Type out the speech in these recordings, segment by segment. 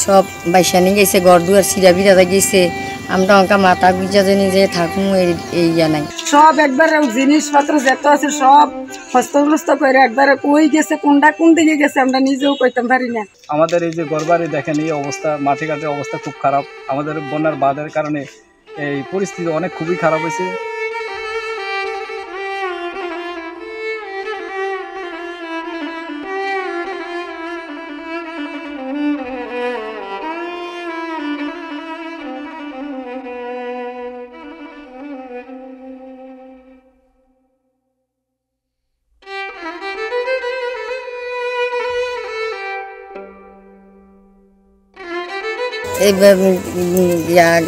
সব বাইসানি গেছে, ঘর দুয়ার সিরা বিরা গেছে। আমরা অঙ্কা মাথা গুজা জানি যে থাকুন এই নাই সব একবার জিনিসপত্র যত আছে সব হস্তগ্রস্ত করে একবারে কই গেছে, কোনটা কোন দিকে গেছে আমরা নিজেও কইতাম পারি না। আমাদের এই যে ঘরবাড়ি দেখেন এই অবস্থা, মাটি ঘাটের অবস্থা খুব খারাপ। আমাদের বন্যার বাঁধের কারণে এই পরিস্থিতি অনেক খুবই খারাপ হয়েছে। এই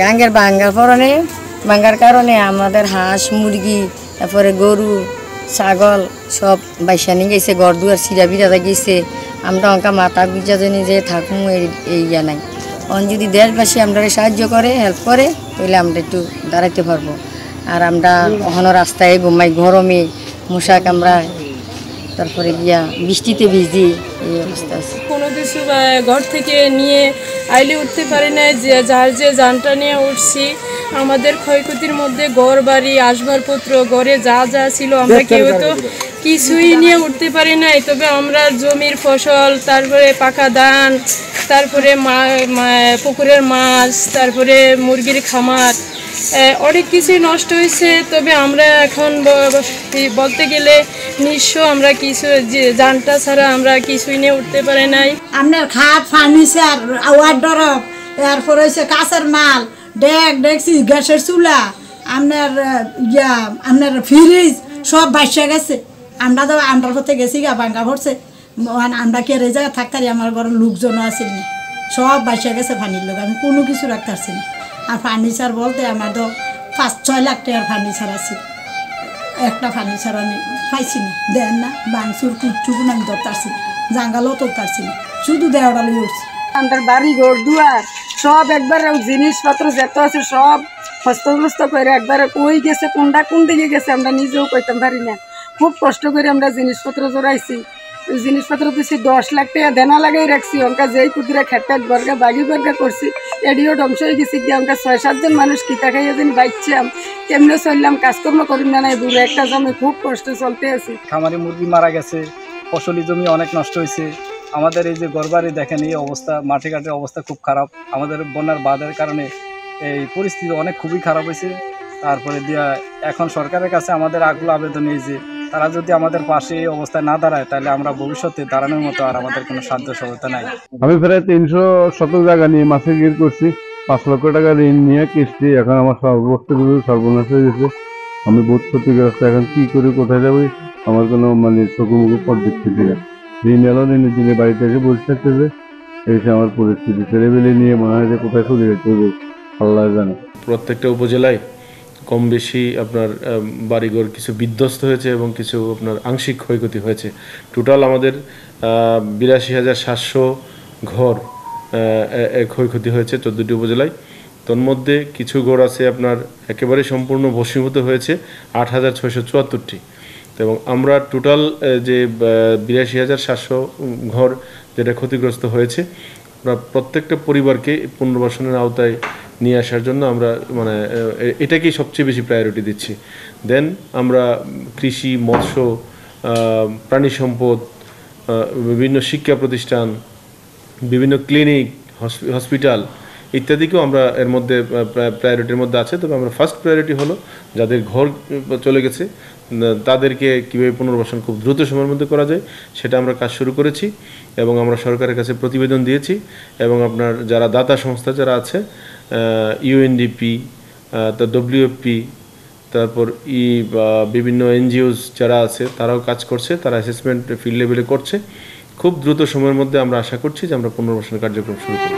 গাঙ্গের ভাঙ্গার কারণে আমাদের হাঁস মুরগি তারপরে গরু ছাগল সব বাইসানি গেছে, ঘর দুয়ার সিরা বিরা গেছে। আমরা অঙ্কা মাথা গুজা জানি যে থাকুন এই নাই। যদি দেশবাসী আমরা সাহায্য করে, হেল্প করে, তাহলে আমরা একটু দাঁড়াইতে পারবো। আর আমরা ওখানে রাস্তায় ঘুমাই, গরমে মশা কামড়ায়, তারপরে গিয়া বৃষ্টিতে ভিজি, এই অবস্থা আছে। কোনো কিছু ঘর থেকে নিয়ে আইলে উঠতে পারি না, যার যে যানটা নিয়ে উঠছি। আমাদের ক্ষয়ক্ষতির মধ্যে ঘর বাড়ি আসবাবপত্র ঘরে যা যা ছিল আমরা কেউ তো কিছুই নিয়ে উঠতে পারি নাই। তবে আমরা জমির ফসল, তারপরে পাকা ধান, তারপরে পুকুরের মাছ, তারপরে মুরগির খামার, অনেক কিছুই নষ্ট হয়েছে। তবে আমরা এখন বলতে গেলে নিঃস্ব, আমরা কিছু জানটা ছাড়া আমরা কিছুই নিয়ে উঠতে পারি নাই। আপনার খাট, ফার্নিচার, ওয়ার্ডরোব, এরপর হয়েছে কাঁচের মাল, ডেকচি, গ্যাসের চুলা, আপনার ফ্রিজ সব বাইসা গেছে। আমরা তো আন্ডার পথে গেছি গা, ভাঙ্গা পড়ছে। আমরা কি এই জায়গায় থাকতারি, আমার ঘরের লোকজনও আছে না, সব বাইসা গেছে পানির লোক। আমি কোনো কিছু রাখতে পারছি না। আর ফার্নিচার বলতে আমার তো 5-6 লাখ টাকার ফার্নিচার আছে, একটা ফার্নিচার আমি পাইছি না। দেন না বাংসুর কুচুকুন আমি ধরতে পারছি না, জাঙ্গালও তো পারছি না, শুধু দেওয়াটা লিয়ে উঠছি। আমাদের বাড়ি ঘর দুয়ার সব একবার জিনিসপত্র যত আছে সব হস্তগ্রস্ত করে একবারে কই গেছে, কোনটা কোন দিকে গেছে আমরা নিজেও কইতাম পারি না। খুব কষ্ট করে আমরা জিনিসপত্র জোড়াইছি। জিনিসপত্র দিচ্ছি 10 লাখ টাকা দেনা লাগাই রাখছি। অঙ্কা যেই কুদিরা খেটটা বর্গা বাগি বর্গা করছি, এডিও ধ্বংস হয়ে গেছি। গিয়ে অঙ্কা 6-7 জন মানুষ কিতা খাইয়া দিন বাইচ্ছিলাম, কেমনে চললাম, কাজকর্ম করিম না নাই, দূরে একটা জমি খুব কষ্ট চলতে আছি। খামারি মুরগি মারা গেছে, ফসলি জমি অনেক নষ্ট হয়েছে। আমাদের এই যে ঘরবাড়ি দেখেন এই অবস্থা, মাটি ঘাটের অবস্থা খুব খারাপ। আমাদের বন্যার বাঁধের কারণে এই পরিস্থিতি অনেক খুবই খারাপ হয়েছে। তারপরে এখন সরকারের কাছে আমাদের আকুল আবেদন এই যে তারা যদি আমাদের পাশে এই অবস্থায় না দাঁড়ায়, তাহলে আমরা ভবিষ্যতে দাঁড়ানোর মতো আর আমাদের কোনো সাধ্য সহায়তা নাই। আমি প্রায় 300 শতক জায়গা নিয়ে মাছের গির করছি, 5 লক্ষ টাকা ঋণ নিয়ে কিস্তি। এখন আমার সর্বনাশ হয়ে গেছে। আমি বহুত ক্ষতিগ্রস্ত। এখন কি করি, কোথায় যাবো, আমার কোনো চোখে পথ দিচ্ছে না। ঋণ এলো, ঋণের দিনে বাড়িতে এসে বসে থাকতেছে। এসে আমার পরিস্থিতি ছেলেবেলে নিয়ে মনে হয় যে কোথায় চলে যেতে হবে, আল্লাহ জানে। প্রত্যেকটা উপজেলায় কম বেশি আপনার বাড়িঘর কিছু বিধ্বস্ত হয়েছে এবং কিছু আপনার আংশিক ক্ষয়ক্ষতি হয়েছে। টোটাল আমাদের 82,700 ঘর ক্ষয়ক্ষতি হয়েছে 14টি উপজেলায়। তোর মধ্যে কিছু ঘর আছে আপনার একেবারে সম্পূর্ণ ভস্মীভূত হয়েছে 8,674টি। এবং আমরা টোটাল যে 82,700 ঘর যেটা ক্ষতিগ্রস্ত হয়েছে, আমরা প্রত্যেকটা পরিবারকে পুনর্বাসনের আওতায় নিয়ে আসার জন্য আমরা এটাকেই সবচেয়ে বেশি প্রায়োরিটি দিচ্ছি। দেন আমরা কৃষি, মৎস্য, প্রাণী সম্পদ, বিভিন্ন শিক্ষা প্রতিষ্ঠান, বিভিন্ন ক্লিনিক, হসপিটাল ইত্যাদিকেও আমরা এর মধ্যে প্রায়োরিটির মধ্যে আছে। তবে আমরা ফার্স্ট প্রায়োরিটি হলো যাদের ঘর চলে গেছে তাদেরকে কীভাবে পুনর্বাসন খুব দ্রুত সময়ের মধ্যে করা যায় সেটা আমরা কাজ শুরু করেছি এবং আমরা সরকারের কাছে প্রতিবেদন দিয়েছি। এবং আপনার যারা দাতা সংস্থা যারা আছে, ইউএনডিপি, ডব্লিউএফপি, তারপর বিভিন্ন এনজিওস যারা আছে তারাও কাজ করছে, তারা অ্যাসেসমেন্ট ফিল্ড লেভেলে করছে। খুব দ্রুত সময়ের মধ্যে আমরা আশা করছি যে আমরা পুনর্বাসন কার্যক্রম শুরু করব।